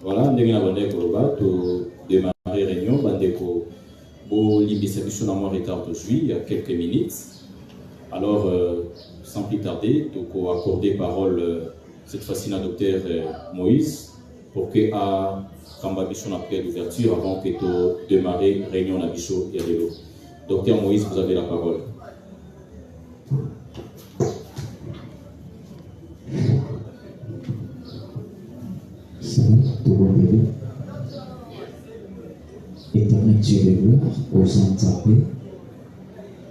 Voilà, ndenge na bande koloba to démarrer réunion bandeko bo limbisa biso na moi retard aujourd'hui il y a quelques minutes. Alors sans plus tarder, to accorder parole cette fois-ci à docteur Moïse pour que à kamba biso na prière d'ouverture avant que to démarrer réunion na biso ya lelo. Docteur Moïse, vous avez la parole. Éternel Dieu de gloire, aux Antabé,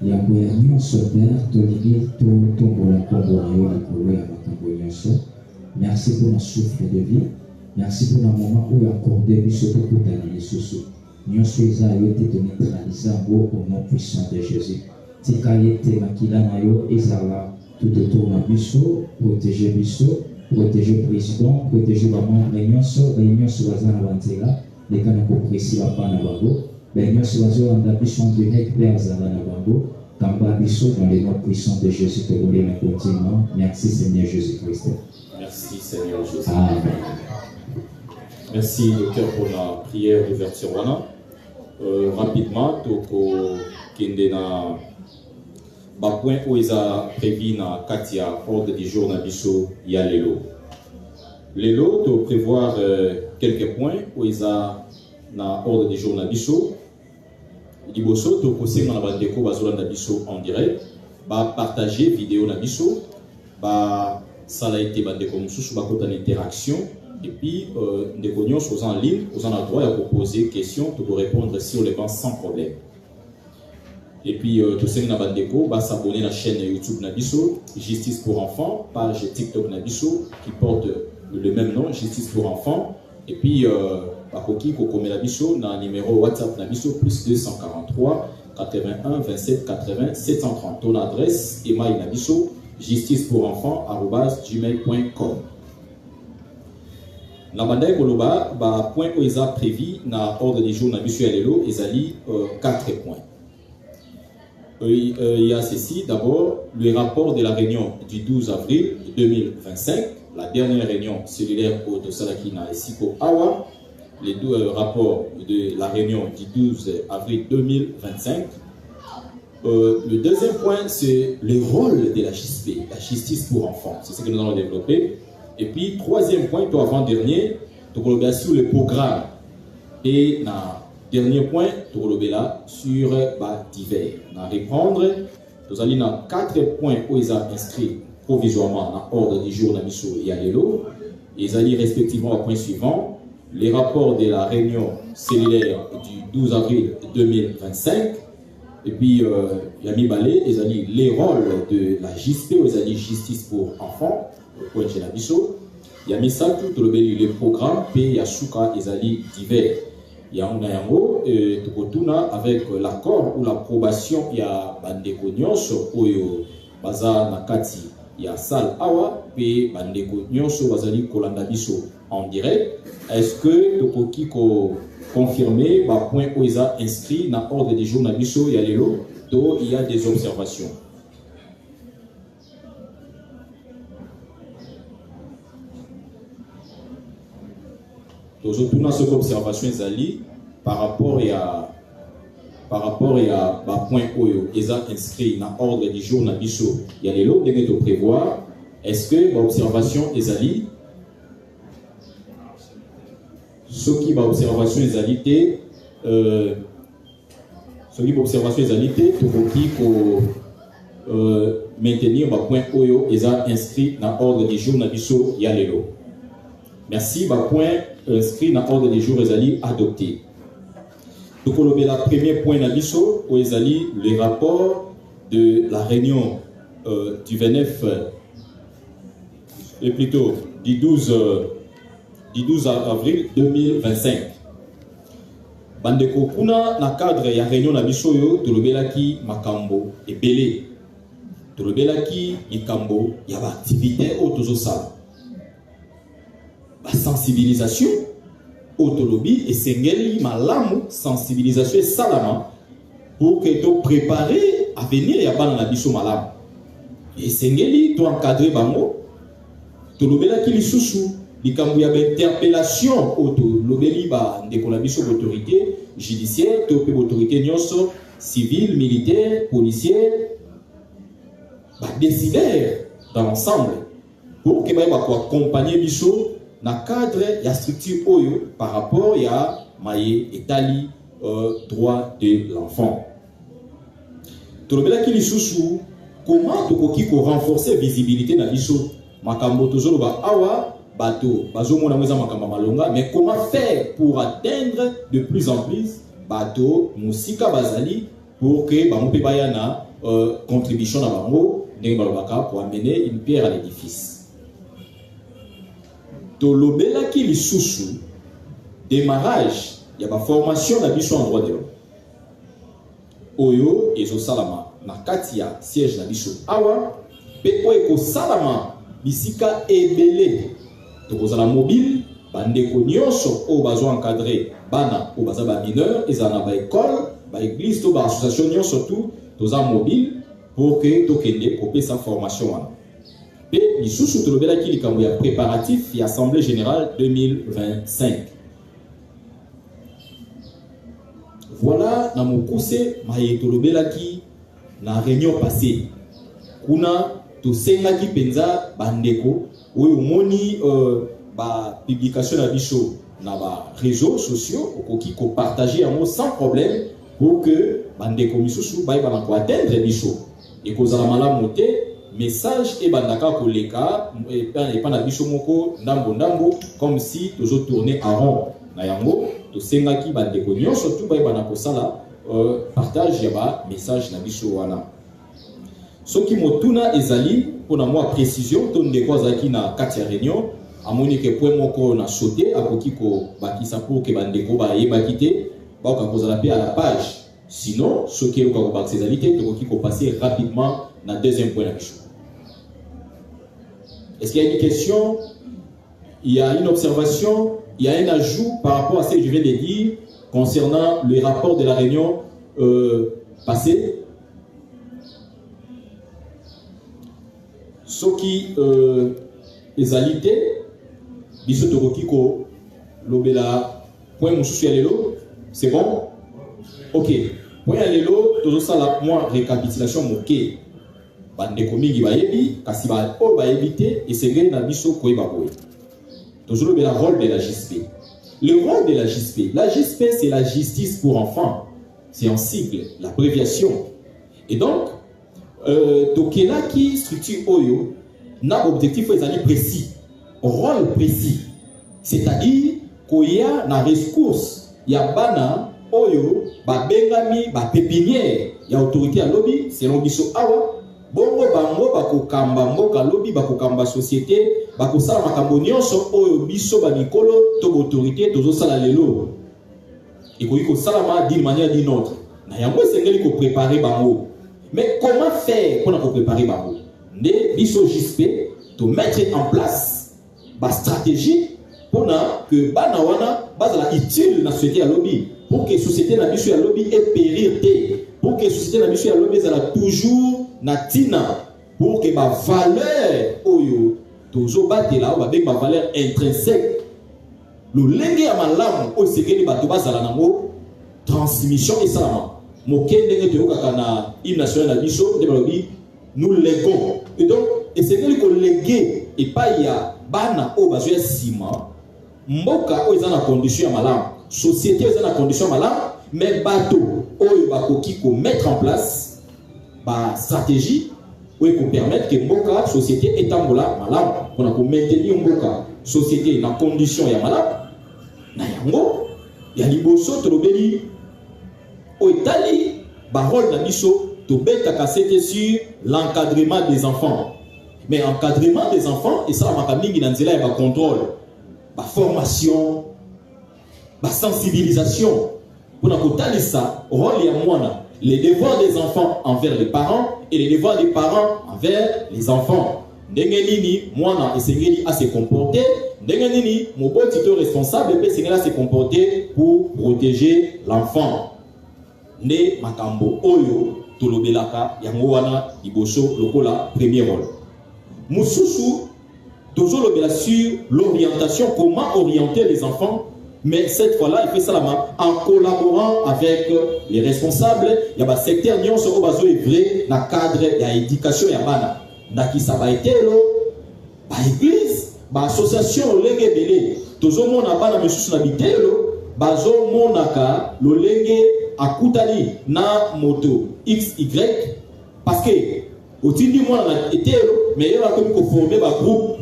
Yahweh nyonso Père, tolingi tombola kombo na yo likolo ya makambo nyonso. Merci pour notre souffle de vie. Merci pour le moment où accordé biso tokutana lisusu. Nyonso eza yo te neutraliser yango au nom puissant de Jésus. Tika yete makila na yo ezala tout autour na biso, protéger biso, protéger le président, protéger les membres réunion sur la zone avant-là, les canaux précis la pan à bango, réunion sur la zone d'ambition de hectares à la bango, Kamba biso dans les noms puissants de Jésus te voulez mais continuellement. Merci Seigneur Jésus-Christ. Merci Seigneur Jésus. Amen. Merci docteur pour la prière d'ouverture. Rapidement, toko kende na ba point où ils a prévu na katia ordre du jour na biso ya lelo. Lelo to prévoir quelques points où ils a na ordre du jour na biso. Liboso to kosenga na bandeko bazola na biso en direct, ba partager vidéo na biso, ba sala été bandeko mususu ba kota l'interaction. Et puis, des cognons sont en ligne, vous en avez droit à poser des questions, pour répondre sur les bancs sans problème. Et puis, tout ce qui est bandeko, va s'abonner à la chaîne YouTube Nabiso, Justice pour enfants, page TikTok Nabiso, qui porte le même nom, Justice pour enfants. Et puis, Bakoki, Kokome Nabiso, dans le numéro WhatsApp Nabiso, plus 243 81 27 80 730. Ton adresse, email Nabiso, justice pour enfants, @gmail.com. La bande koloba ba point où ils a prévu na ordre du jour na biso ya lelo ezali 4 points. Il y a ceci d'abord le rapport de la réunion du 12 avril 2025, la dernière réunion cellulaire au Salaki na Esiko Awa, les deux rapports de la réunion du 12 avril 2025. Le deuxième point c'est le rôle de la JSP, la justice pour enfants. C'est ce que nous allons développer. Et puis, troisième point, tout avant-dernier, tu regardes sur le programme. Et dernier point, tu regardes sur divers. On reprendre, nous allons dans 4 points où ils ont inscrit provisoirement dans l'ordre du jour Nabiso et Alelo. Ils allaient respectivement au point suivant, les rapports de la réunion cellulaire du 12 avril 2025. Et puis, Yami Balé, ils allaient les rôles de la JSP, ils allaient justice pour enfants. Point chez Nabiso, il y a mis ça tout le programme P Yasuka Ezali divers. Il y a un yango tukotuna avec l'accord ou l'approbation il y a bandeko nyonso oyo baza nakati ya salle awa pe bandeko nyonso bazali kolanda biso en direct. Est-ce que tokoki ko confirmer ba point où ils a inscrit dans ordre du jour Nabiso ya lelo do il y a des observations? Donc, tout dans cette observation par rapport à point où ils ont inscrit dans l'ordre du jour Nabiso, il y a les lots de prévoir. Est-ce que l'observation est allée? Ce qui va observation est allée, ce qui va observation est allée, pour maintenir le point où ils ont inscrit dans l'ordre du jour Nabiso, il y a les lots. Merci, le point inscrit dans l'ordre du jour Ezali adopté. Donc, on a le premier point Nabiso, où Ezali le rapport de la réunion du 29, et plutôt du 12 avril 2025. Bandeko kuna na cadre ya réunion Nabiso yo, tolobelaki makambo ebele. Tolobelaki makambo ya ba activité autososal. La sensibilisation autolobie et sengeli malamu sensibilisation et salama pour que tu préparer à venir et à ban na biso malamu et sengeli tu encadrer bango to lobela ki lisusu likambo ya interpellation auto lobeli ba ndekola biso autorité judiciaire to pe autorité nyonso civile, militaire, policier ba décider dans l'ensemble pour que ba accompagner biso na cadre ya structure oyo par rapport ya maye etali droit de l'enfant. Tolobela ki lisusu comment tokoki ko renforcer visibilité na biso makambo tozolo ba awa bato bazomona mweza makambo malonga, mais comment faire pour atteindre de plus en plus bato musika bazali pour que ba mpe baya na contribution na bango ndenge balobaka pour amener une pierre à l'édifice. Tolobela ki lisusu démarrage ya ba formation na biso en droit de l'homme oyo ezo salama na kati ya siège na biso awa pe oyo ko salama bisika ebele tokozala mobile bandeko nyonso oyo bazo encadrer bana oyo baza ba mineur ezala na ba école ba église to ba association nyonso tout toza mobile pour que tokende kopesa formation wana pe lisusu tolobelaki likambo ya préparatif ya assemblée générale 2025. Voilà na mokuse maye tolobelaki na réunion passée kuna tosengaki penza bandeko oyo moni ba publication na biso na ba réseaux sociaux okoki ko partager yango sans problème pour que bandeko misusu ba na ko atteindre biso et kozala malamu te message et bandaka koleka et pas na biso moko ndambo comme si tozo tourner en rond na yango tosengaki bandeko nyonso tout ba na kosala partage ya ba message na biso wana soki motuna ezali pona moi précision to ndeko azaki na kati ya réunion amoni ke point moko na sauter akoki ko bakisa pour que bandeko ba yebaki te ba ka kozala pe à la page sinon soki ko bakisa ezali te tokoki ko passer rapidement na deuxième point na biso. Est-ce qu'il y a une question? Il y a une observation? Il y a un ajout par rapport à ce que je viens de dire concernant le rapport de la réunion passée? Ce qui est alité, biso tokoki ko lobela point mususu ya lelo, c'est bon? Ok. Point ya lelo tozo sala moi récapitulation moké. Bandeko mingi bayebi kasi ba o bayebite et c'est na biso koyeba boye. Toujours le rôle de la JSP. Le rôle de la JSP c'est la justice pour enfants. C'est un sigle, l'abréviation. Et donc, tokela qui structure oyo na objectif précis, rôle précis. C'est-à-dire koya na rescourse ya bana oyo ba bengami ba pépinière ya autorité à lobby selon biso awa bongo bango bakokamba mboka lobby bakokamba société bakosala makambo nyonso oyo biso ba mikolo to autorité tozosala lelo ekoki kosalama d'une manière d'une autre na yango esengeli ko préparer bango. Mais comment faire pour préparer bango? Nde biso JSP to mettre en place ba stratégie pour que bana wana bazala utile na société à lobby pour que société na biso ya lobby ait périr te pour que société na biso ya lobby ezala toujours natina pour que ma valeur oyo tozo batela ba beng ma valeur intrinsèque le lenge ya malamu o sekeli bato bazala nango transmission et salama mokende ngete yokaka na hymne national na biso de balobi nous légons et donc et sekeli ko léguer et pas ya bana o bazo ya sima mboka o ezana condition ya malamu société ezana condition ya malamu mais bato oyo bakoki ko mettre en place ba stratégie pour permettre que mboka société etambola malamu pour maintenir mboka société na condition ya malamu na yango ya liboso tolobeli o itali ba rôle na biso to betaka c'était sur l'encadrement des enfants. Mais encadrement des enfants et ça la mingi na nzela ya ba contrôle ba formation ba sensibilisation pour na kotalisa rôle ya mwana les devoirs des enfants envers les parents et les devoirs des parents envers les enfants. Ndenge nini mwana esengeli à se comporter, ndenge nini moboti to responsable pe esengeli à se comporter pour protéger l'enfant. Nde makambo oyo tolobelaka yango wana liboso lokola premier rôle. Mususu toujours sur l'orientation, comment orienter les enfants. Mais cette fois-là, il fait ça en collaborant avec les responsables. Il y a un secteur qui est vrai dans le cadre de l'éducation. Il y a l'église, l'association, tout le monde a na moto XY parce que au titre du monde mais il y a comme former un groupe.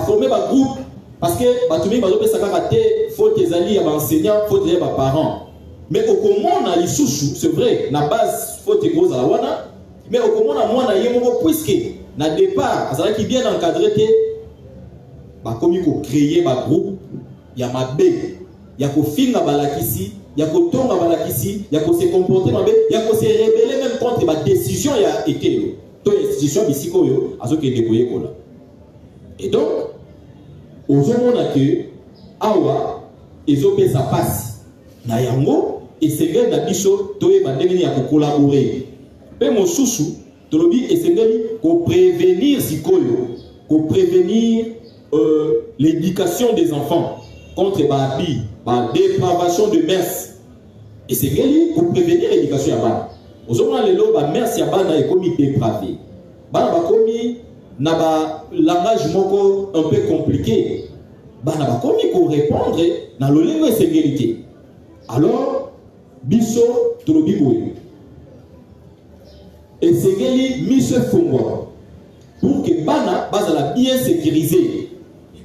Former un groupe parce que faut tes alliés, enseignants, faut tes parents. Mais au comment on a les sous, c'est vrai, na base faut tes gros à la wana, mais au comment on a moins puisque na départ, ça qui bien encadré comme il faut créer un groupe, il y a ma B, il y a ko finga balakisi, il y a ko tonga balakisi, il y a ko se comporter ma B, il y a ko se rebeller même contre ma décision il y a été to institution ici koyo azo ke déployer kola. Et donc ozomona que awa ezope ça passe na yango et c'est na biso toye bandengeni ya ko collaborer. Pe mosusu tolobi esengeli ko prévenir sikoyo, ko prévenir l'éducation des enfants contre la dépravation de mers. Et c'est pour prévenir l'éducation à bas. Aujourd'hui, les lois, mers à bas est commis dépravé. Bana ba commis na ba langage moko un peu compliqué. Bana ba commis pour répondre dans le langue sécurité. Alors, biso trobi boye. Et c'est mise fondement pour que bana bazala bien sécurisé.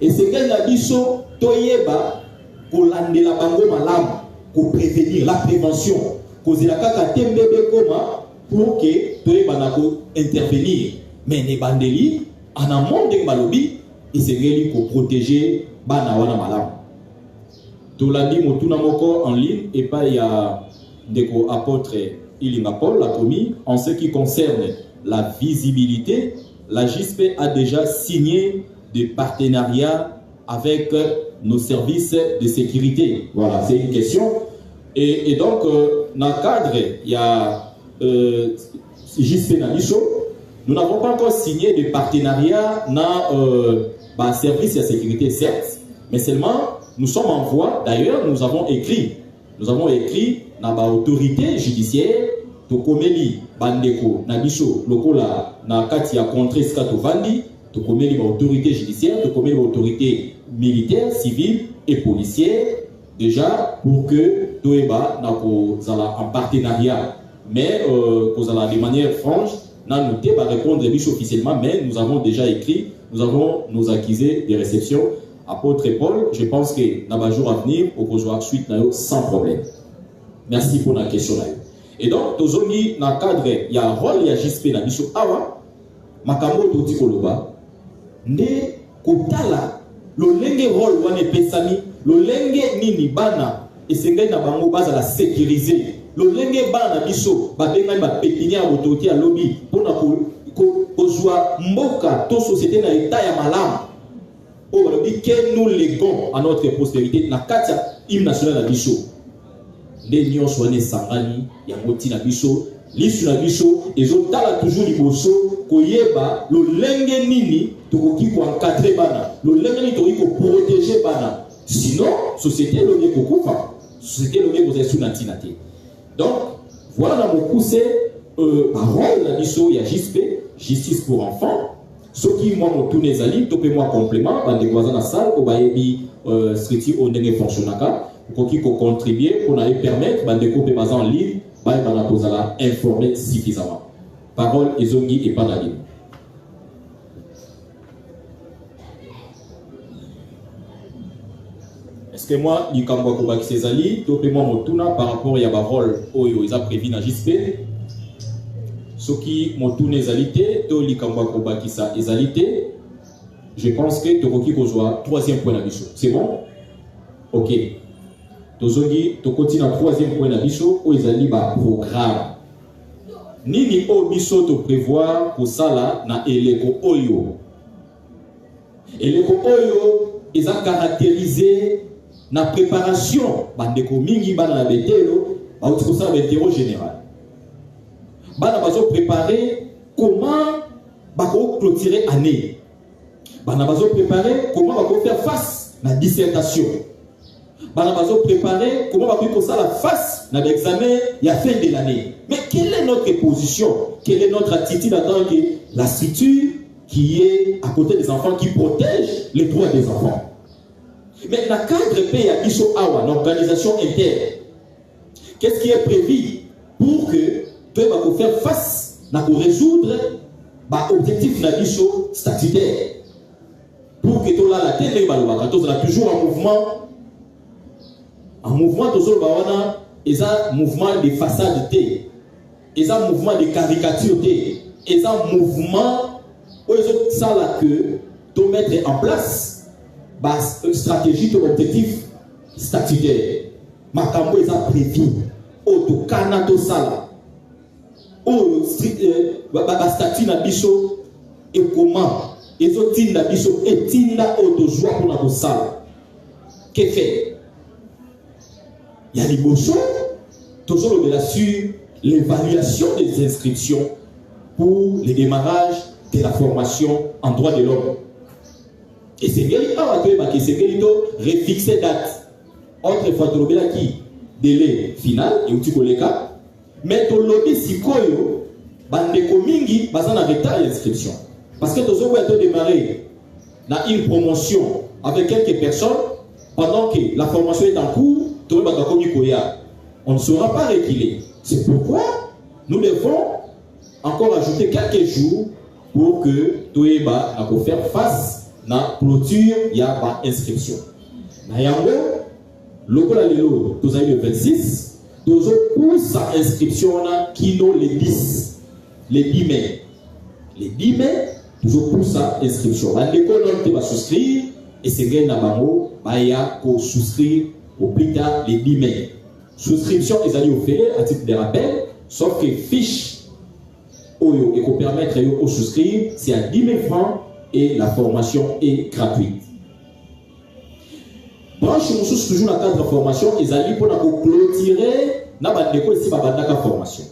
Et c'est qu'elle a dit so toyeba pour l'andela bango malam pour prévenir la prévention causer la kaka tembebe koma pour que toyeba na ko intervenir mais ne bandeli en amont de balobi et c'est qu'elle pour protéger bana wana malam to landi motuna moko en ligne et pas il y a deko apôtre Ilinga Paul l'a promis en ce qui concerne la visibilité. La JISP a déjà signé des partenariats avec nos services de sécurité. Voilà, c'est une question. Et donc, dans le cadre, il y a JISP Nanicho, nous n'avons pas encore signé de partenariats dans service de sécurité, certes, mais seulement nous sommes en voie. D'ailleurs, nous avons écrit dans l'autorité judiciaire. Tokomeli bandeko na biso lokola na kati ya contre skato vandi tokomeli ba autorité judiciaire tokomeli ba autorité militaire civile et policière déjà pour que toeba na ko zala en partenariat mais ko zala de manière franche na noté ba répondre biso officiellement mais nous avons déjà écrit nous avons nos accusés de réception apôtre Paul je pense que dans les jours à venir au besoin suite na yo sans problème. Merci pour la question là. Et donc, tozongi na cadre, il y a un rôle, il y a JSP na biso awa, makambo toti koloba, nde kotala, lo lenge rôle wane pesami, lo lenge nini bana, et sengay na bango baza la sécuriser, lo lenge bana na biso, babenga ba pépinière à autorité à lobby, pour na kozwa mboka, to société na état ya malam, o balobi que nous léguons à notre postérité, na katia hymne national na biso. Les nions sont nés sangani, ya moti na biso, lisu na biso, et zo tala toujours liboso, koyeba, lo lenge nini, tokoki ko encadrer bana, lo lenge nini tokoki ko protéger bana. Sinon, société loge kokufa, société loge kozesu na tinate. Donc, voilà mon poussé, parole na biso, ya JSP, justice pour enfants, ce qui moi mon tourné zali, topé moi complément, bande voisins na salle, obayebi, stricti ondenge fonctionnaka, pour qui contribuer pour aller permettre de couper en ligne pour informer suffisamment. Parole Ezongi et Panadine. Est-ce que moi, il y a un peu de Césali, par rapport à la parole où ils ont prévu dans JSP, ce qui m'ont tourné zalité, to li kamba ko bakisa ezalité, je pense que tokoki kozwa troisième point d'ambition. C'est bon? OK. Tozongi to continue troisième point d'ambition où ezali ba programme. Nini o biso to prévoir pour ça là na eleko oyo. Eleko oyo ils ont caractérisé na préparation bandeko mingi bana na betelo ba utiko ça betero général. Bana bazo préparer comment bako clôturer année. Bana bazo préparer comment va faire face à la dissertation. Bana bazo préparer comment va faire ça la face à l'examen il y a fin de l'année. Mais quelle est notre position? Quelle est notre attitude en tant que la structure qui est à côté des enfants, qui protège les droits des enfants? Mais dans le cadre pays à Biso Awa, l'organisation interne, qu'est-ce qui est prévu pour que tu vas faire face, pour résoudre l'objectif de Biso statutaire? Pour que tu la télé, tu as toujours un mouvement, il y a un mouvement de façadité, il y a un mouvement de caricature, il y a un mouvement où tu mettre en place une stratégie de l'objectif statutaire. Makambo est prévu. Au Canada, sala. Au statut na biso et comment. Et au tin na biso et tinda auto joie pour la sala. Qu'est fait? Il y a des bochons. Toujours sur l'évaluation des inscriptions pour le démarrage de la formation en droit de l'homme. Et c'est bien que c'est bien refixer date. Autrefois, tu as qui délai final et où tu connais cas. Mais tu l'as si koyo, bandeko mingi, bazan avec ta inscription. Parce que tu as démarrer dans une promotion avec quelques personnes pendant que la formation est en cours, tu as on ne sera pas reculer. C'est pourquoi nous devons encore ajouter quelques jours pour que tu aies faire face à la clôture, il y a une inscription. Na yango, lokola lelo, tu as eu le 26, tu as poussé sa inscription qui ont les 10 mai. Les 10 mai, tu as poussé sa inscription. L'école va souscrire et c'est bien Nabango, Baya, pour souscrire au plus tard les 10 mai. Souscription, ils allaient offrir à titre de rappel, sauf que fiche Oyo et qu'on permettre de souscrire, c'est à 10 000 francs et la formation est gratuite. Branche nous toujours dans le cadre de formation, ils allaient pour clôturer na bandeko ici babandaka formation.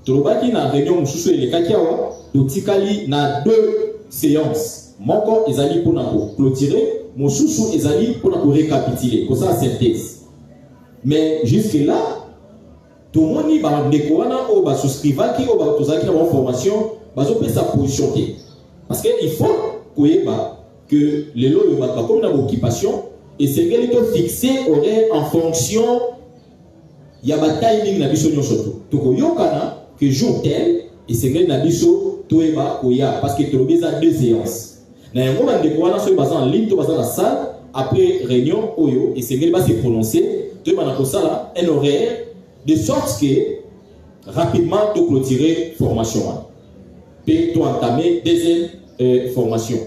Tolobaki na réunion mususu les kakiawa, totikali na 2 séances. Moko ils allaient pour clôturer, mususu ils allaient pour récapituler, comme ça synthèse. Mais jusque là, tout le monde va souscrire qui va formation, va sa position. Parce qu'il faut que les lois soient comme dans l'occupation et c'est qu'elle fixé en fonction il y a un timing na biso surtout. Donc yokana que jour tel et c'est qu'elle na biso toeba koya parce que tu as 2 séances. Na yango ba ndeko wana so baza en ligne to baza na salle après réunion oyo et c'est qu'elle va se prononcer tu vas un horaire de sorte que rapidement tu clôturer formation puis tu entamer deuxième formation.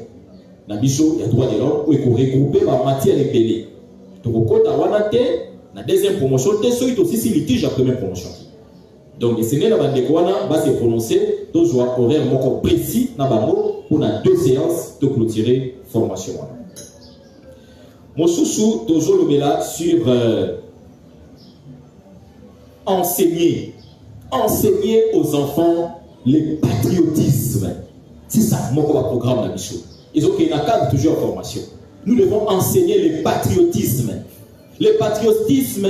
Na biso il y a droit de l'homme où il faut regrouper ma matière épelée. Donc au côté la deuxième promotion c'est aussi si litige la première promotion. Donc les sénégalais va se prononcer dans un horaire précis na bango pour la 2 séances de clôturer formation. Mon sous toujours le là sur enseigner aux enfants le patriotisme. C'est ça mon programme la bicho. Ils ont un cadre toujours en formation. Nous devons enseigner le patriotisme. Le patriotisme,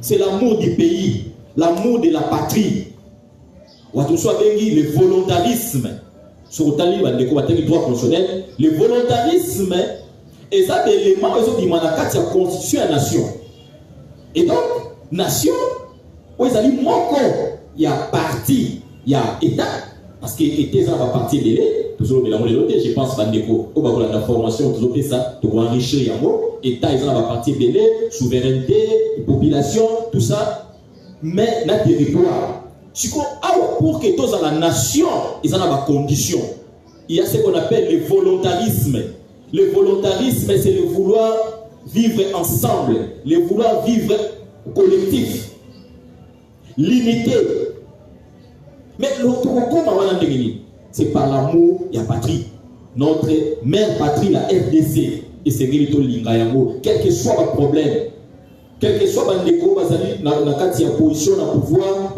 c'est l'amour du pays, l'amour de la patrie. Le volontarisme. Sur le droit constitutionnel, le volontarisme est un élément de la constitution à la nation. Et donc, nation, où ils ont il y a parti, il y a État, parce que l'État va partir de l'État. Toujours je pense que la formation, ça, tu vas enrichir l'État, ils va partir de l'État, souveraineté, population, tout ça. Mais le territoire, pour que tous la nation, ils ont des conditions. Il y a ce qu'on appelle le volontarisme. Le volontarisme, c'est le vouloir vivre ensemble, le vouloir vivre collectif, limité. Mais l'autre, c'est par l'amour, il y a patrie. Notre mère patrie, la RDC, et c'est quel que soit le problème, quel que soit la position, le pouvoir,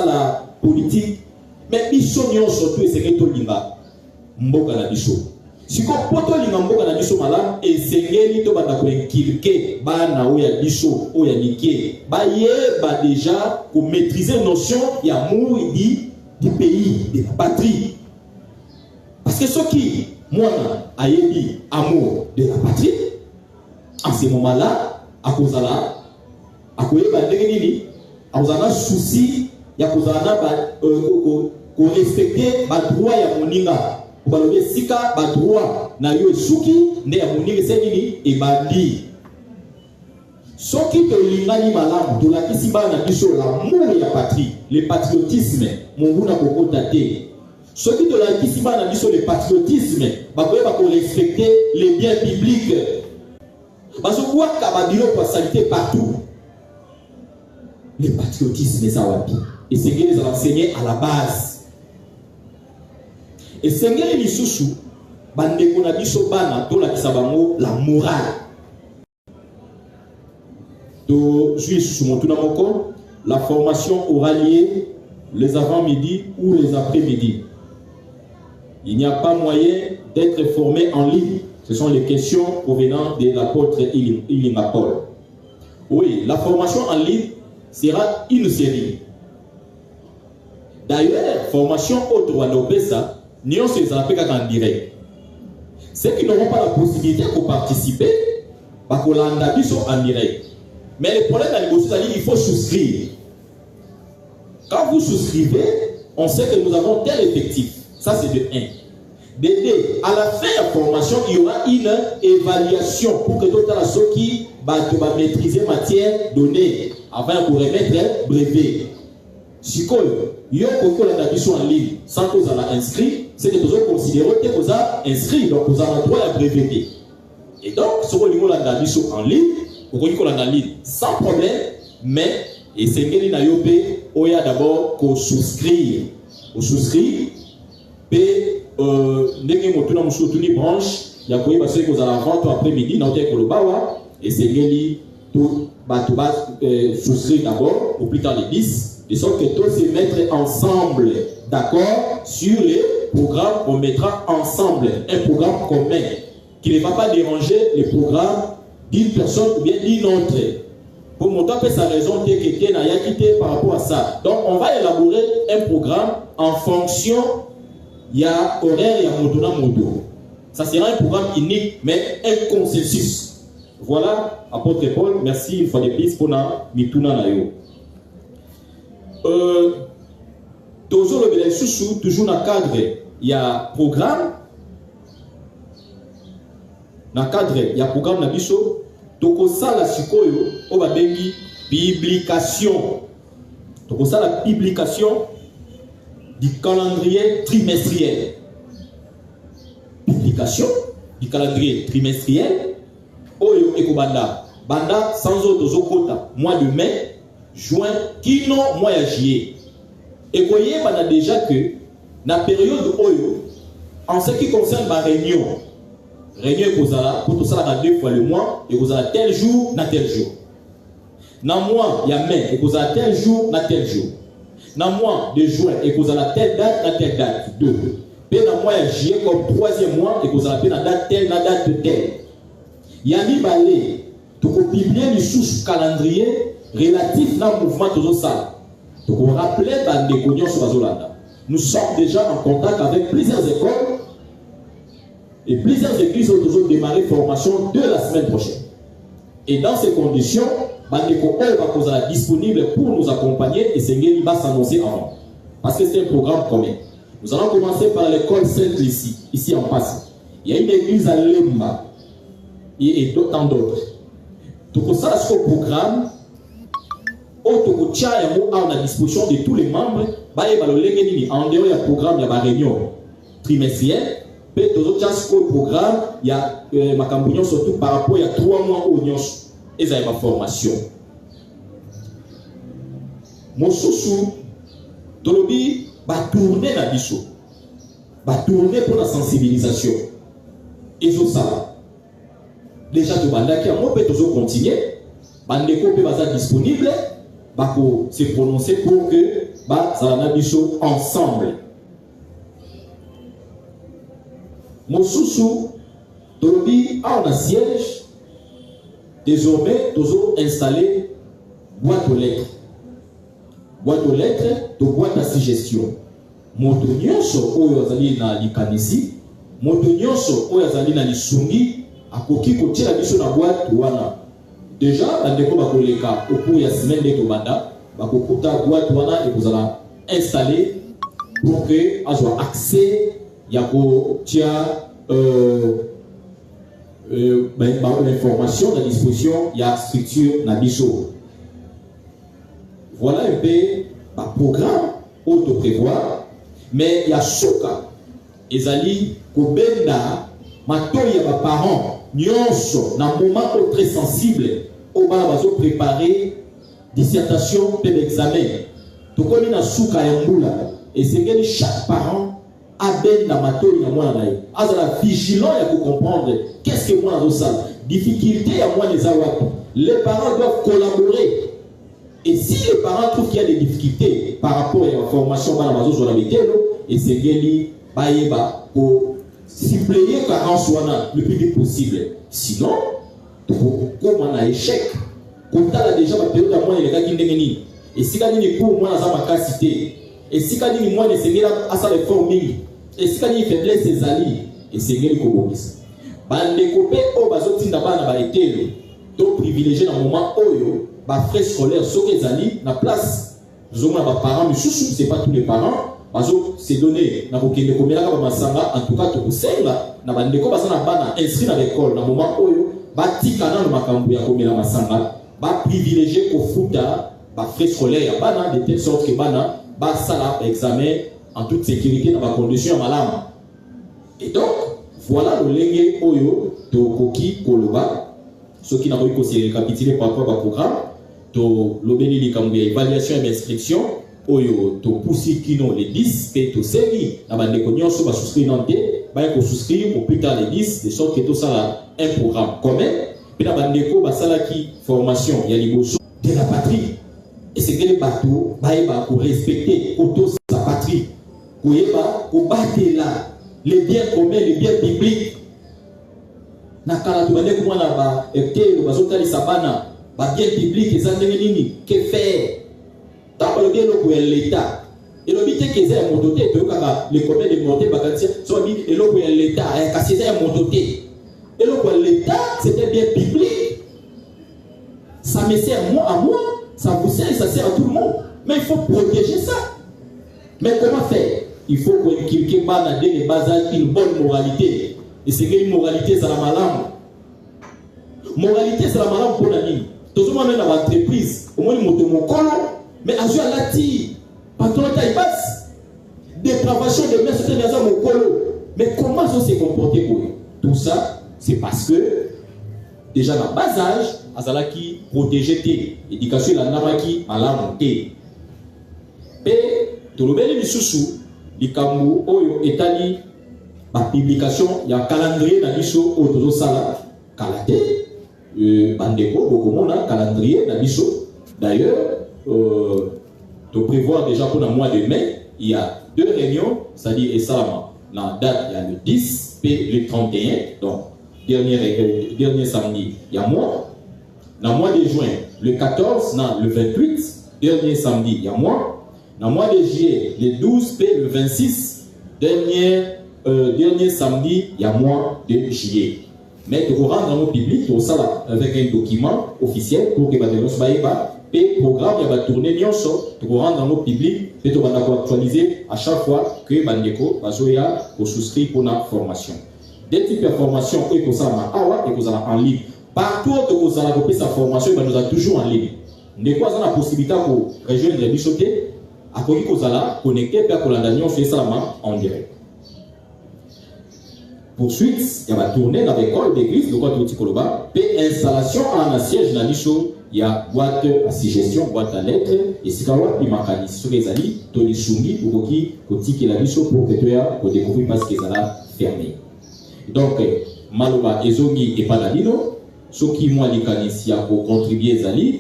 la politique, mais mission surtout, c'est que Mboka la bicho. Si ko poto lingamboka na biso malam esengeli to banda ko inculquer bana o ya biso o ya nike ba yeba déjà ko maîtriser notion ya amour du pays, de la patrie. Parce que ce qui moi ayebi amour de la patrie en ce moment-là akozala akoyeba ndenge nini akozala souci ya kozala ko respecter ba droit ya moninga. Balobe sika ba droit na yo suki nde ya moninga senini ebandi. Soki to lingani malamu to lakisi bana biso l'amour ya patrie, le patriotisme monguna kokota te. Soki to lakisi bana biso le patriotisme bakoyeba ko respecter les biens publics. Bazokuwa kababilo kwa salité partout. Le patriotisme ça wapi? Et c'est que les enseigner à la base. Et sengeli lisusu bandeko na biso bana to lakisa bango la morale. To juis motuna moko, la formation aura lieu les avant-midi ou les après-midi. Il n'y a pas moyen d'être formé en ligne. Ce sont les questions provenant de l'apôtre Ilinga Paul. Oui, la formation en ligne sera une série. D'ailleurs, formation autre Wanopesa, nous sommes en direct. Ceux qui n'auront pas la possibilité de participer, ils sont en direct. Mais le problème il faut souscrire. Quand vous souscrivez, on sait que nous avons tel effectif. Ça, c'est de 1. De 2, à la fin de la formation, il y aura une évaluation pour que tout le monde qui va maîtriser matière donnée avant de remettre brevet. Si vous avez en ligne sans que vous avez inscrit, c'est que vous avez considéré que vous avez inscrit, donc vous avez le droit à breveter. Et donc, si vous avez en ligne, vous avez en ligne sans problème, mais et c'est que vous avez d'abord qu'au souscrire. Au souscrire, et ndenge motuna musutuni branche ya koyeba ce que vous allez vendre après-midi na hotel Kolobawa et c'est ngeli tout batuba souscrire d'abord ou plus tard les 10 de sorte que tous se mettre ensemble d'accord sur les programmes qu'on mettra ensemble, un programme commun qui ne va pas déranger les programmes d'une personne ou bien d'une autre. Pour montrer sa raison que quelqu'un n'a quitté par rapport à ça. Donc on va élaborer un programme en fonction il y a horaire et Motuna Modo. Ça sera un programme unique, mais un consensus. Voilà, apôtre Paul, merci une fois de plus pour la Mituna Nayo. Toujours le sous toujours dans le cadre, il y a programme. Dans le cadre, il y a programme na biso. Toko sala sikoyo, on va bengi publication. Toko sala publication du calendrier trimestriel. Publication du calendrier trimestriel. Oyo ekobanda. Banda sans autres okota. Mois de mai, juin, kino mois de juillet. Et voyez, banda déjà que na période oyo, en ce qui concerne ma réunion ekozala pour tout ça là 2 fois le mois ekozala tel jour na tel jour. Na mois ya mai ekozala tel jour na tel jour. Dans le mois de juin, et vous avez telle date, 2. Puis dans le mois de juillet, comme 3e mois, et vous avez la date telle, telle. Il y a mis balé, tu peux publier le sous-calendrier relatif à mouvement de ça. Tu peux rappeler des cognos sur la Zolanda. Nous sommes déjà en contact avec plusieurs écoles et plusieurs églises ont toujours démarré formation de la semaine prochaine. Et dans ces conditions, Bandeko va être disponible pour nous accompagner et Sengeli va s'annoncer avant. Parce que c'est un programme commun. Nous allons commencer par l'école Sainte-Lucie, ici en face. Il y a une église à Lemba et tant d'autres. Donc ça, c'est un programme où on a à disposition de tous les membres. En dehors, il y a un programme, il y a une réunion trimestrielle. Puis, dans le programme, il y a ma campagne surtout par rapport à 3 mois où ils ont ma formation. Mon sous Tolobi va tourner la bicho, va tourner pour la sensibilisation. Et ça, déjà tout banda qui a moi peut toujours continuer, bandeko peut être disponible, va se prononcer pour que ça la bicho ensemble. Mosusu, Tolobi, on a siège. Désormais, nous avons installé boîte aux lettres. Boîte aux lettres, de boîte à suggestion. Moto nyonso oyo azali na likanisi, moto nyonso oyo azali na lisungi, akoki kotia biso na boîte wana. Déjà, bandeko bakoleka au cours ya semaine de Tobanda, bakokuta boîte wana et vous allez installer pour que azwa accès ya kotia l'information à la disposition, il y a structure Nabiso. Voilà un peu un programme auto-prévoir, mais il y a Soka, Ezali, Kobenda, Matoya, les parents, Nyonso, dans un moment très sensible, au bas, ils ont préparé dissertation et l'examen. Tout comme dans Souka et Mboula, et c'est que chaque parent aben na matoi na mwana naye azala vigilant ya ko comprendre qu'est-ce que moi dans ça difficulté à moi les awap les parents doivent collaborer et si les parents trouvent qu'il y a des difficultés par rapport à la formation dans la maison sur la météo et c'est geli baïba pour suppléer carence wana le plus vite possible sinon comme on a échec quand tu as déjà ma période à moi les gars qui ndengeni et si quand ni pour moi dans ma capacité et si quand ni moi les seigneurs à ça les forming et si quand ni faiblesse ses alliés et seigneur kobokisa bande kopé o bazotinda bana ba etelo donc privilégié dans moment oyo ba frais scolaires soki ezali na place zoma ba parents mais c'est pas tous les parents bazo se donner na kokende komela ka masanga en tout cas to kosenga na bande ko basana bana inscrit dans l'école na moment oyo batika na makambo ya komela masanga ba privilégié ko futa ba frais scolaires ya bana de telle sorte que bana ba sala examen en toute sécurité dans ma condition malade. Et donc voilà le lenge oyo to koki koloba ce qui n'a pas eu qu'on récapitulé par rapport au programme to lobeli likambu ya évaluation et inscription oyo to poussi kino les 10 et to semi na bande ko nyonso ba souscrire nanté ba ko souscrire pour plus tard les 10 de sorte que tout ça un programme commun puis na bande ko ba sala ki formation ya liboso de la patrie et c'est que les bateaux ba ko respecter auto sa patrie ko yeba ko battre là les biens communs, les biens bibliques. Nakala tubane kumwana ba ekelo bazotali sabana ba bien biblique ezandenge nini que faire. Ta ba bien ko l'état. Et le but que c'est mon doté to kaka les communs de monter bakatia so bi et le ko l'état kasi c'est mon doté. Et le ko l'état c'était bien biblique. Ça me sert moi à moi, ça vous sert et ça sert à tout le monde. Mais il faut protéger ça. Mais comment faire? Il faut que quelqu'un ait les bases une bonne moralité. Et c'est que une moralité, c'est la malade. Moralité, c'est la malade pour la vie. Tout le monde est dans l'entreprise. Au moins, il monte mon col. Mais à jouer à la tire. Patron, taille basse. Dépravation de mère, c'est dans mon col. Mais comment ça s'est comporté pour eux? Tout ça, c'est parce que, déjà, dans le bas âge, Azala qui protégeait tes. Éducation, la nama qui malade monté. Et, tout le monde est sous likambu oyo etali ba publication ya calendrier na biso oyo tozo sala kalate bandeko bokomona calendrier na biso d'ailleurs to prévoir déjà pour le mois de mai il y a 2 réunions c'est-à-dire esalama la date il y a le 10 et le 31 donc dernier samedi il y a mois dans le mois de juin le 14 non le 28 dernier samedi il y a mois. Dans le mois de juillet, le 12 et le 26, dernier samedi, il y a mois de juillet. Mais tu rendre dans le public, tout ça avec un document officiel pour que les gens et programme va tourner tu rendre dans le public et tu vas actualiser à chaque fois que Bandeko va souscrire pour la formation. Des types de formation et que ça et que ça en ligne. Partout où vous avez sa formation, il nous a toujours en ligne. Nous avons la possibilité pour rejoindre les bichotés. À quoi vous allez connecter pour que l'on fait ça en direct. Poursuite, il y a la tournée dans l'école d'église de Guadeloupe Tikoloba, puis installation en un siège dans l'issue, il y a boîte à suggestion, boîte à lettres, et si vous avez des sur les alliés, Tony Choumi, pour qui que la mission pour que tu aies découvrir parce qu'ils allaient fermer. Donc, Maloba Ezogi et Paladino, ceux qui m'ont dit qu'il y a pour contribuer aux alliés,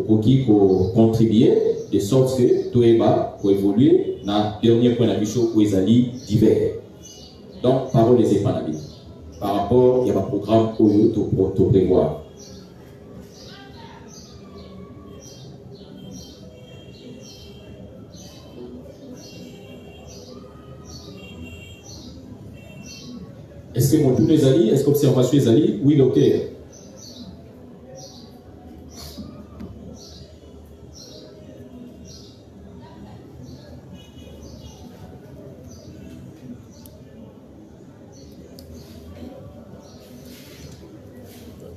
pour qui contribuer, de sorte que tout est bas pour évoluer dans le dernier point de vue pour les alliés divers. Donc, parole les épanouis. Par rapport, il y a un programme pour prévoir. Est-ce que mon tour est allé? Est-ce que l'observation est allée? Oui, docteur.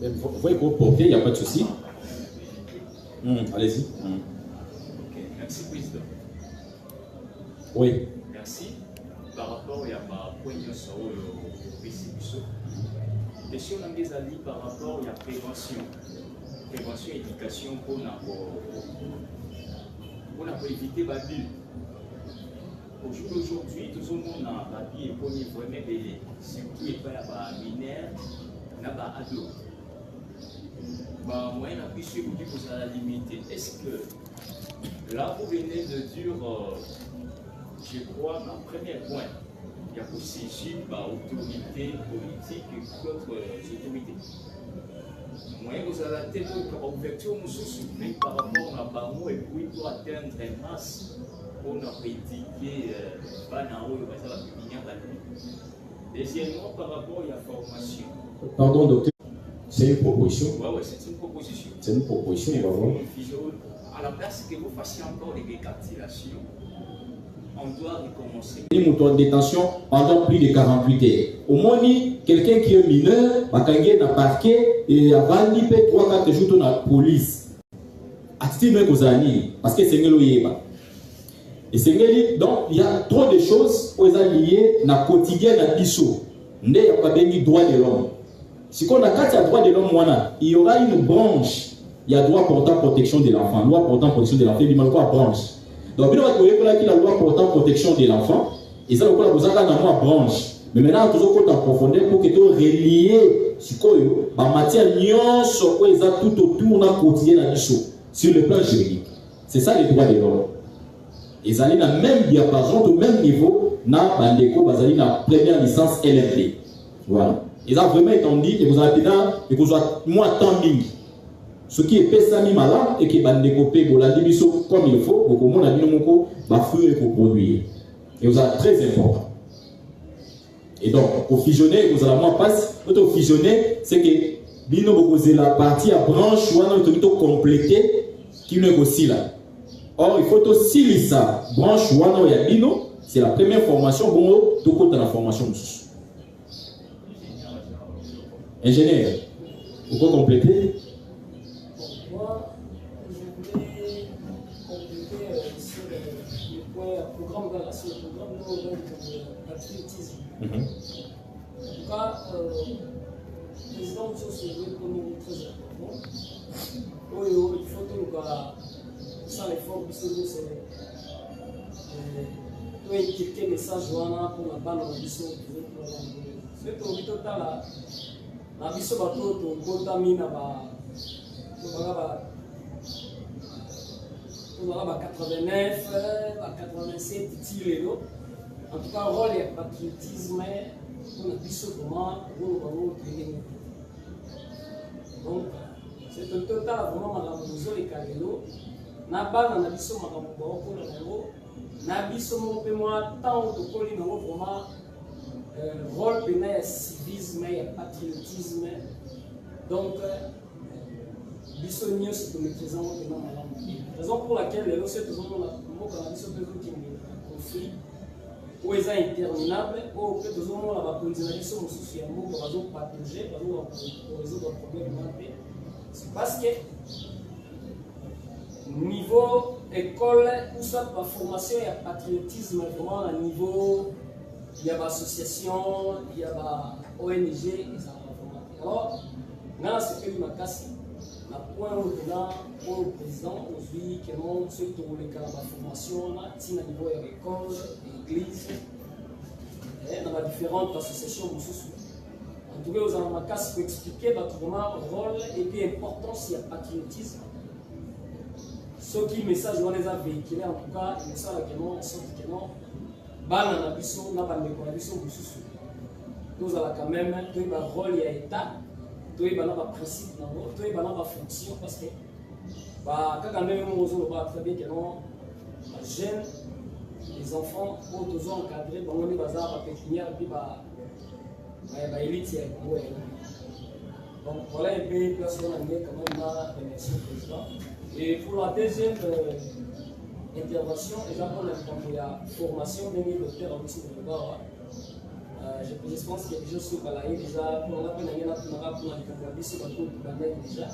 Vous voyez pour porter, il n'y a pas de souci. Allez-y. Ok, merci président. Oui. Merci. Par rapport à ma première sur le récipice. Question d'Angezali par rapport à la prévention. Prévention et éducation pour éviter la bulle. Aujourd'hui, tout le monde a la vie et pour vraiment belé. Surtout, il n'y a pas de minère, il n'y a pas d'eau. Moi, je suis vous dire que ça a limité. Est-ce que là, vous venez de dire, je crois, un premier point, il y a pour saisir l'autorité politique et d'autres autorités. Moi, vous avez la tête de l'ouverture, mais par rapport à Bamou, et puis il doit atteindre une masse pour nous critiquer, pas dans le haut, ça va finir la nuit. Deuxièmement, par rapport à la formation. Pardon, docteur. C'est une proposition. Oui, c'est une proposition. C'est une proposition, on va voir. À la place que vous fassiez encore des récapitulations, on doit recommencer. Une mouton de détention pendant plus de 48 heures. Au moins, quelqu'un qui est mineur, quand il est parquet, et avant, il peut 3-4 jours dans la police. Attitude de Kozani, parce que c'est un peu. Et c'est donc, il y a trop de choses qui sont liées à la quotidien de l'issue. Il n'y a pas de droit de l'homme. Si on a 4 droits de l'homme, il y aura une branche. Il y a droit portant protection de l'enfant. Loi portant protection de l'enfant, il y a une branche. Donc, il y a la loi portant protection de l'enfant. Et ça, il y a une branche. Mais maintenant, toujours en profondeur pour que tu relié en matière tout autour de la quotidien de l'issue. Sur le plan juridique. C'est ça les droits de l'homme. Ils allaient dans le même diapason, au même niveau, dans la première licence LMD. Voilà. Ils ont vraiment étendu et vous avez moins tant de ce qui est pesami malade et qui est découpé pour la division comme il faut, pour que mon ami va faire pour produire. Et vous avez très important. Et donc, pour fusionner, vous allez moins passer. Pour fusionner, c'est que vous avez la partie à branche ou à compléter qui n'est aussi là. Or, il faut aussi ça. Branche ou à bino, c'est la première formation, bon, tout côté la formation. Ingénieur, vous pouvez compléter? Moi, je voulais compléter sur le point programme de la sur le programme de patriotisme. En tout cas, le président de ce niveau est très important. Il faut que ça l'effort de ce niveau soit étiqueter message pour la banque de l'ambition pour la total na biso bato tobotami na ba 89 ba 87 ti lelo en tout cas rôle ya patriotisme na biso comment bango tolenge donc c'est un total vraiment makambo tozoleka lelo na bana na biso makambo baokola nango na biso moko mpe mwa ntango tokoli nango vraiment rôle pénal, civisme et patriotisme. Donc, bisogno c'est que maîtrisant la raison pour laquelle les lois toujours conflit ou est interminable ou peut toujours la condition social pour partager pour résoudre le problème. C'est parce que niveau école ou soit la formation et le patriotisme vraiment à niveau. Il y a des associations, il y a des ONG, et ça va. Alors, là, c'est que ma casse. La point au président, aujourd'hui, qui montre surtout les cas de la formation, là, à niveau de l'école, l'église, dans les différentes associations. En tout cas, vous avez ma casse pour expliquer votre rôle et puis l'importance du patriotisme. Ce qui message on les a véhiculés, en tout cas, il message également en sorte que non. Bana na biso na bandeko na biso mosusu Nous allons quand même un rôle et état, nous avons un principe, nous avons une fonction parce que quand même nous avons très bien que les jeunes, les enfants, nous devons encadrer, nous avons bazar pécuniaire et puis élite. Donc voilà un peu une personne quand même là, remercier le président. Et pour la deuxième intervention, déjà pour la formation de l'auteur en dessous de l'Europe. Je pense qu'il y a des choses sur Balaï déjà, pour la peine de la pour la campagne sur le coup de déjà.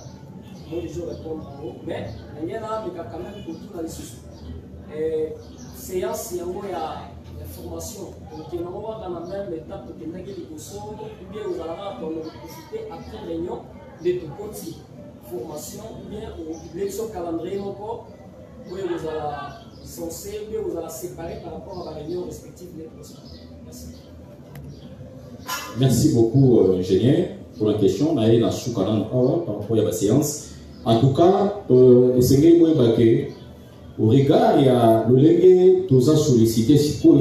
Moi, les jours répondent en haut. Mais il y a quand même pour tout dans les sous. Séance, il y a formation. Donc, il y a dans la même étape de la discussion, ou bien vous allez profiter après réunion de tout côté. Formation, ou bien l'élection calendrier encore, où vous allez censé, ou bien vous allez séparer par rapport à la réunion respective des prochaines. Merci. Merci beaucoup, ingénieur, pour la question. On a eu la sous-calendrier par rapport à la séance. En tout cas, au regard, il y a le légué, tous a sollicité, surtout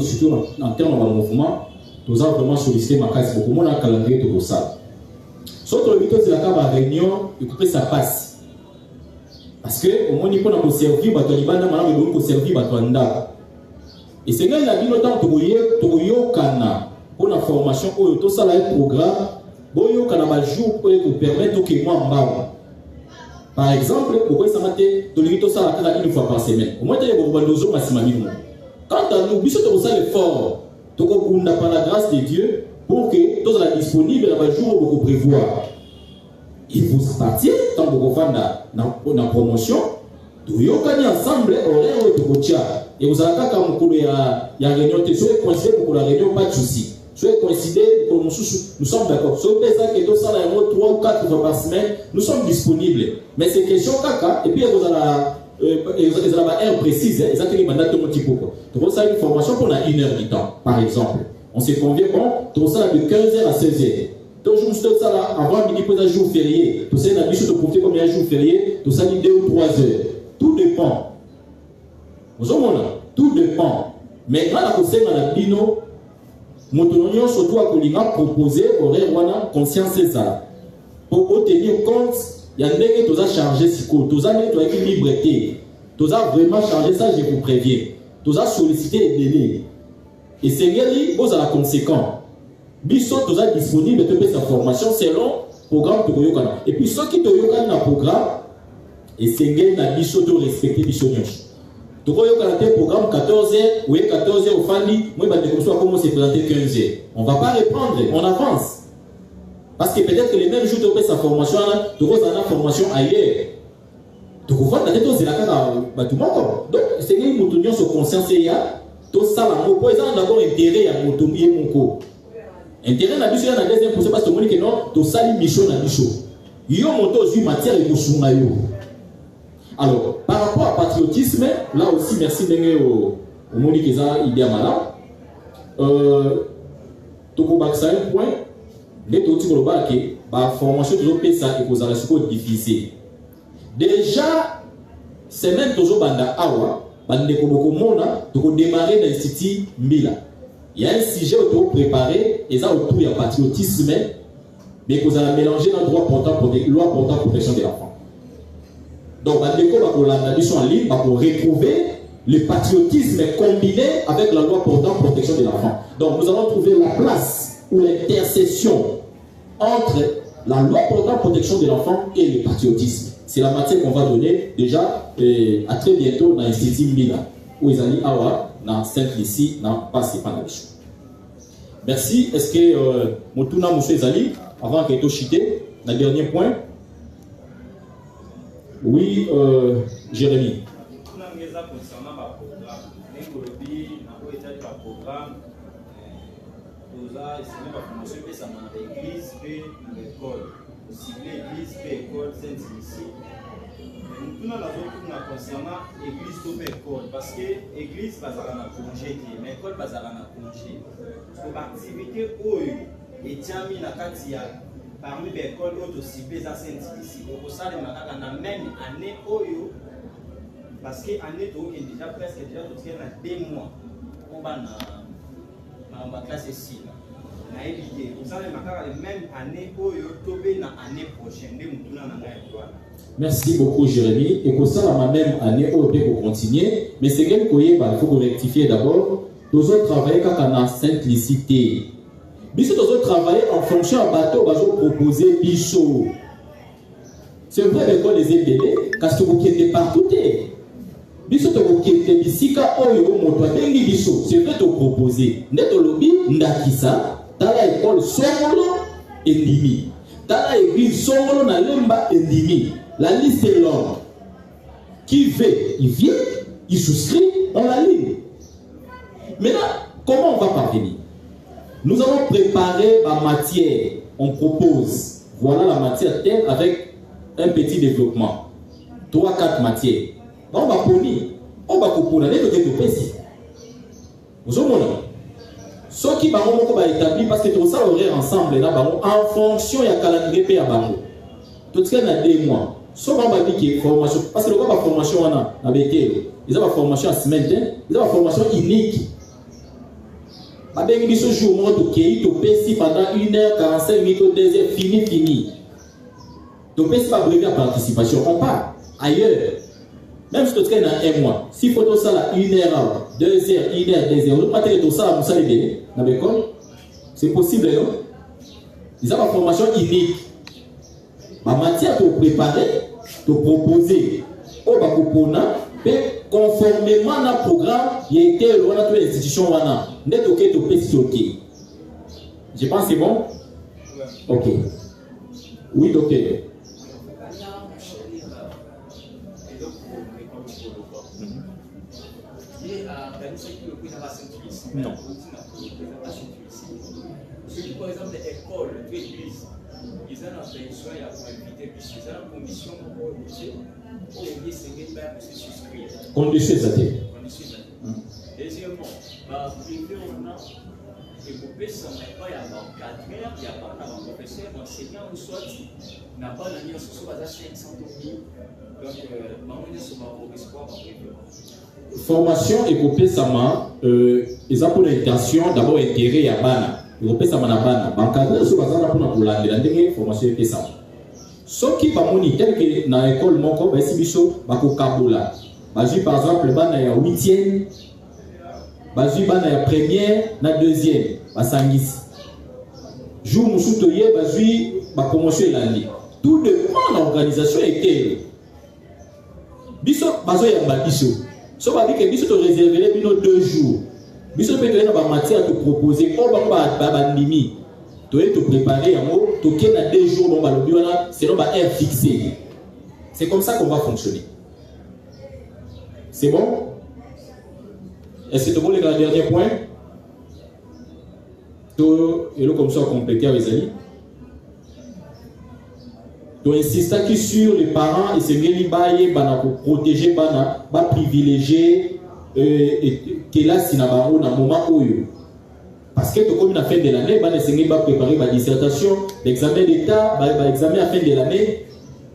en termes de mouvement, tous a vraiment sollicité ma case beaucoup. Moi, on a calendrier tout ça. Sauf que le la réunion, il faut que ça passe. Parce que au moins, il faut que servir, il faut servir, et c'est là qu'il a dit notamment pour la formation, tout ça, là, un programme, il y a un jour pour permettre que moi, par exemple, pourquoi ça m'a été tout ça une fois par semaine. Au moins, il y a un jour maximum. Quand nous avons fait l'effort, nous avons par la grâce de Dieu pour que tout soit disponible dans le jour où vous prévoir. Il faut partir, tant que vous faites la promotion, nous avons ensemble horaire de Kotia. Et vous avez quand il y a réunion, soyez considérés pour la réunion, pas de souci. Soyez considérés pour nous sommes d'accord. Soyez ça que tout ça, 3 ou 4 fois par semaine, nous sommes disponibles. Mais c'est question caca, et puis vous avez une heure précise, exactement le mandat de mon type. Donc ça, une formation pour 1 heure du temps, par exemple. On se convient, bon, tout ça de 15h à 16h. Toujours ça là, avant midi pour un jour férié. Tout ça, il a mis sur le profil comme un jour férié, tout ça dit 2 ou 3 heures. Tout dépend. Vous avez tout dépend. Mais quand on a la bino, nous surtout à proposer horaire conscience ça. Pour tenir compte, il y a des gens qui ont chargé ce coup, tous ont liberté, tous ont vraiment chargé ça, je vous préviens. Tous ont sollicité les délais. Et c'est bien vous avez la conséquence. Biso tous ont disponible de sa formation selon le programme de Yokana. Et puis ceux qui ont le programme, et c'est bien biso de respecter biso nyonso. Donc, il y a un programme 14h, oui, 14h au Fandi, moi, je vais commencer à présenter 15h. On ne va pas reprendre, on avance. Parce que peut-être que les mêmes jours, tu as sa formation, tu as une formation ailleurs. Donc, on va te dire que tout le monde. Donc, c'est que nous avons sur conscience, tout ça, pour ils ont d'abord intérêt à nous tomber mon co. Intérêt à la deuxième position, parce que nous avons tout ça, mission à mission. Il y a une matière et nous alors, par rapport à patriotisme, là aussi, merci au Monique Eza Idiamala. Toko Baksa un point, les outils globaux qui la formation de l'OPSA et aux arrêts diffusés. Déjà, c'est même toujours Banda Awa, Banda Koboko Mona, pour démarrer l'Institut Mila. Il y a un sujet autour préparé, et ça autour il y a patriotisme, mais que vous allez mélanger dans le droit portant protection de l'enfant. Donc, la mission en ligne pour retrouver le patriotisme combiné avec la loi portant protection de l'enfant. Donc, nous allons trouver la place ou l'intersection entre la loi portant protection de l'enfant et le patriotisme. C'est la matière qu'on va donner déjà à très bientôt dans l'Institut Mila, où ils allaient avoir dans Saint-Lucie, dans Passé-Panalichou. Merci. Est-ce que Moutuna Moussé Zali, avant qu'il ait tout chité, le dernier point? Oui, Jérémy. Concernant ma programme, la formation que ça m'a l'église et l'école. Aussi l'église et l'école, c'est ici. Nous avons concernant l'église et l'école parce que l'église va à congé, mais l'école va à congé. Parce que l'activité où et Tiami na Katia parmi les écoles aussi les ici. Donc ça les malades dans même année Oyo parce que année to est déjà presque déjà 2 mois. On va na classe ici. Merci beaucoup Jérémy. Et pour ça, la même année, on peut continuer. Mais c'est qu'il faut rectifier d'abord. Nous avons travaillé quand on a simplicité. Nous avons travaillé en fonction de bateau, nous avons proposé bichot. C'est vrai l'école des EBD, parce que vous êtes partout. Biso to kokete bisika oyo moto abengi biso c'est vrai to proposer neto lobi ndakisa tala école songolo endimi tala église songolo na lemba endimi la liste est longue qui veut il vient il souscrit on la ligne. Maintenant comment on va parvenir? Nous allons préparer la matière, on propose voilà la matière thème avec un petit développement 3-4 matières. On va punir, on va couper les deux petits. Vous avez ce qui va établir parce que tout ça aurait ensemble là en fonction de la calendrier à Bango. Tout ce qu'il y a 2 mois. Sauf qu'on va dire que formation parce que le gars formation on a avec ils ont la formation à semaine, ils ont la formation unique. Avec ce jour moi to kei to pesi pendant 1h45 minutes 2h fini. To pesi pas brevet à participation, on part ailleurs. Même si tu traînes dans 1 mois, si faut tout ça là 1h, 2h, 1h, 2h, on peut pas tout ça à Moussa dans l'école. C'est possible, non? Ils ont une formation unique. Ma matière pour préparer, pour proposer, au Bakopona, conformément à programme, il y a été loin de l'institution. Net ok, tu peux ok. Je pense que c'est bon? Ok. Oui, docteur. Non. Par exemple, l'école, l'église, ils ont besoin d'inviter, puisqu'ils ont une condition pour souscrire. Condition, c'est-à-dire? Deuxièmement, privé, on a développé ça, mais pas il y a un cadre, il y a pas un professeur, enseignant ou soit, il n'a pas d'année, sur base à 500 000. Donc, on est sur ma progression pour privé. Formation et copie sama ils ont pour l'intention d'abord intérêt à bana copie sama na bana bankadre so bazana pour na kulandela ndenge formation et sama ce qui va moni tel que na école moko ba sibiso ba ko kabula baji par exemple bana ya 8e baji bana ya première na 2e basangisi jour musutoye baji ba promotion elandi tout dépend de l'organisation était biso bazo ya babiso. Si on va dire que nous sommes réservés 2 jours, nous sommes peut-être dans la matière à te proposer, on va te préparer, tu as 2 jours, c'est un heure fixée. C'est comme ça qu'on va fonctionner. C'est bon? Est-ce que c'est bon le dernier point? Et comme ça, on complète avec les amis. Donc, insiste sur les parents et c'est bien pour protéger, pour privilégier que là, si n'a pas un moment où. Parce que comme la fin de l'année, on va préparer ma dissertation, l'examen d'État, l'examen à fin de l'année,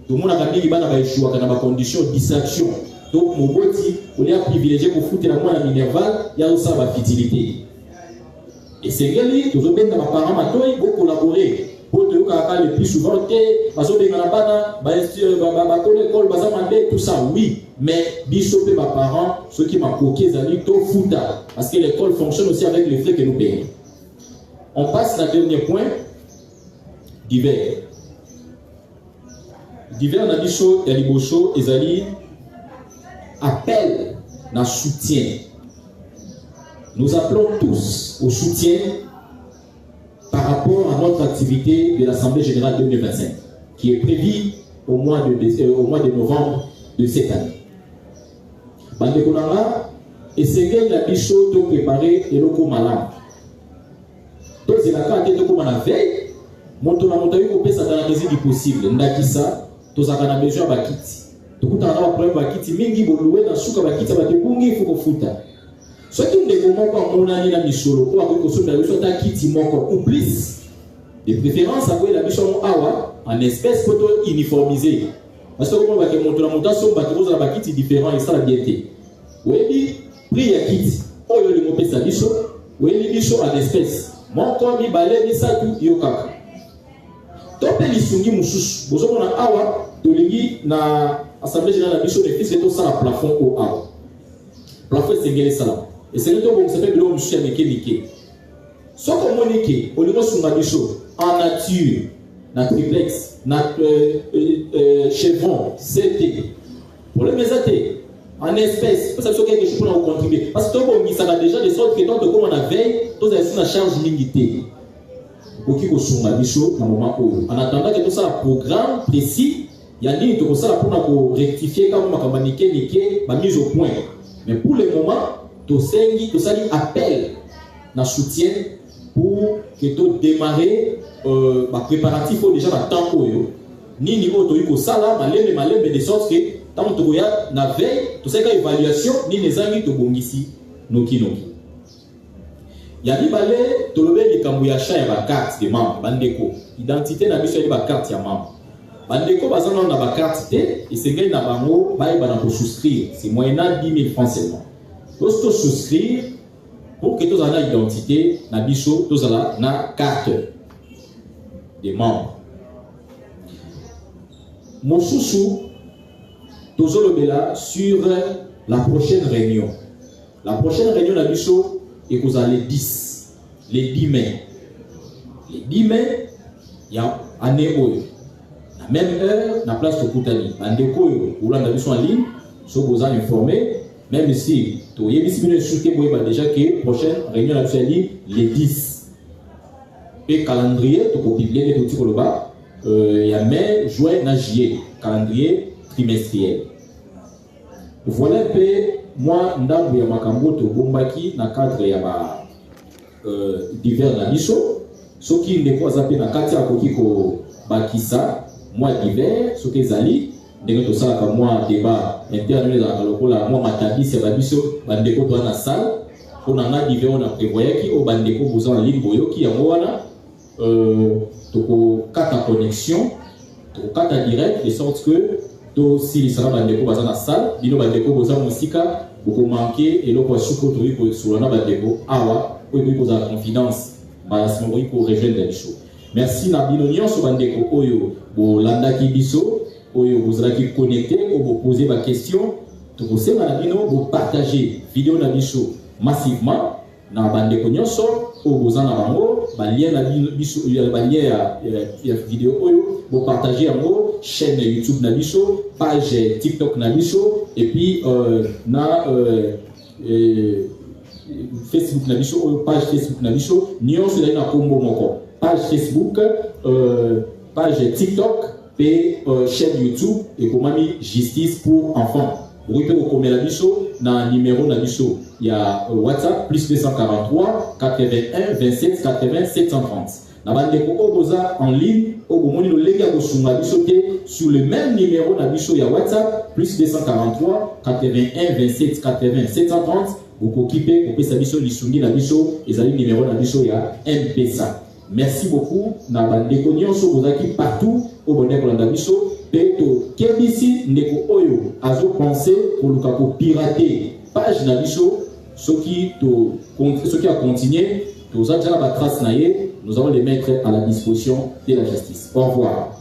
tout le monde a dit qu'il va échouer dans ma condition de distraction. Donc, mon boti, on est privilégié pour foutre la moine à Minerval, il y a aussi ma fertilité. Et c'est bien, tout le monde, ma parents, il faut collaborer. Pour te dire le plus souvent, tout ça, oui, mais bichopé ma parents, ceux qui m'ont coqué, parce que l'école fonctionne aussi avec les frais que nous payons. On passe au dernier point, divers. Divers, on a dit chaud, il y a des beaux shows, et Zali appelle dans soutien. Nous appelons tous au soutien par rapport à notre activité de l'Assemblée Générale 2025, qui est prévue au mois de novembre de cette année. Bandekonanga, et c'est bien la bichot de préparer et le malade. Donc, c'est la carte de comment on a veille, montona montagne au pesa dans la mesure du possible. Ndakisa, tous à kana besoin bakiti. Tout le monde a un problème bakiti, mingi boloué dans souka bakiti, bakibungi, il faut qu'on foute. Ce qui ne peut pas mon année la micholo, ou à quelque chose de la kiti moko, ou plus, de préférence à quoi la micholo awa, en espèce pour uniformiser. Parce que comme on va que monter la montation, on va que la bakiti différent et ça la bienté. Oui, prix à kiti, on va le monter sa bicholo, oui, les bicholo en espèce. moko mibale misatu yo kaka tope lisungi mususu bozomona awa tolingi na assemblée générale na biso de fils to sala plafond au awa plafond sengele sala et c'est le to bon ça fait bilo mususu ya meke soko monike olingo sunga biso en nature na triplex na chevron CT pour le mesate en espèce parce que quelque chose pour nous contribuer parce que tout ça va déjà de sorte que tant que on a veille tous les na charge limité oki ko sunga biso na moment où en attendant que tout ça programme précis ya nini to ça pour na rectifier comme makambanike nike ba mise au point mais pour le moment to sengi to sali appel na soutien pour que tu démarrer préparatif déjà dans temps oyo nini oto yuko sala malembe de sorte que tant que ya na veille tout ça ka évaluation ni les amis to bongisi noki ya libale to lobe likambu ya cha ya ba carte de membre bandeko identité na biso ya ba carte ya membre bandeko bazana na ba carte te esengeli na bango ba na ko souscrire c'est moyennant 10 000 francs seulement pour souscrire pour que tous ayons identité na biso tous na carte des membres mosusu tozolobela sur la prochaine réunion na biso et vous allez les 10 mai il y a année oyo la même heure na place Tokutani bandeko oyo olanda biso en ligne so vous allez informer même si tu y a déjà que prochaine réunion la les 10 et calendrier tu peux publier les outils bas il y a mai juin na juillet calendrier trimestriel voilà un peu moi ndambu ya makambo to bombaki na cadre ya ba divers na biso soki ndeko azape na kati akoki ko bakisa mois d'hiver soki ezali ndenge to sala ka moi débat interne za lokola moi matabisi ya biso bandeko to na salle on a divers on a prévoyé ki o bandeko boza en ligne boyoki yango wana to kata connexion to kata direct de sorte que to si sera bandeko baza na salle bino bandeko boza musika boko manquer et loko suko to ko sur na bandeko awa ko poza confidence ba simo ko rejoindre les choses merci na bino nyonso bandeko oyo bo landaki biso oyo vous allez connecter ou vous poser ma question to ko sema na bino bo partager vidéo na biso massivement na bandeko nyonso o boza na bango ba lien na biso ba lien ya vidéo oyo bo partager yango chaîne YouTube na biso page TikTok na biso et puis na Facebook na biso page Facebook na biso nyonso na kombo moko page Facebook page TikTok et chaîne YouTube et komami justice pour enfants vous pouvez vous la biso na numéro na biso il y a WhatsApp plus 243 81 27 80 730 na bandeko oboza en ligne obomoni lo lenga ko sunga biso te sur le même numéro na biso ya WhatsApp plus 243 81 27 80 730 vous occupez pour pesa biso lisungi na biso ezali numéro na biso ya M-Pesa. Merci beaucoup na bandeko nyonso bozaki partout au bonheur kolanda biso peto kebisi ndeko oyo azo penser pour luka ko pirater page na biso soki a continué to za la trace na ye nous allons les mettre à la disposition de la justice. Au revoir.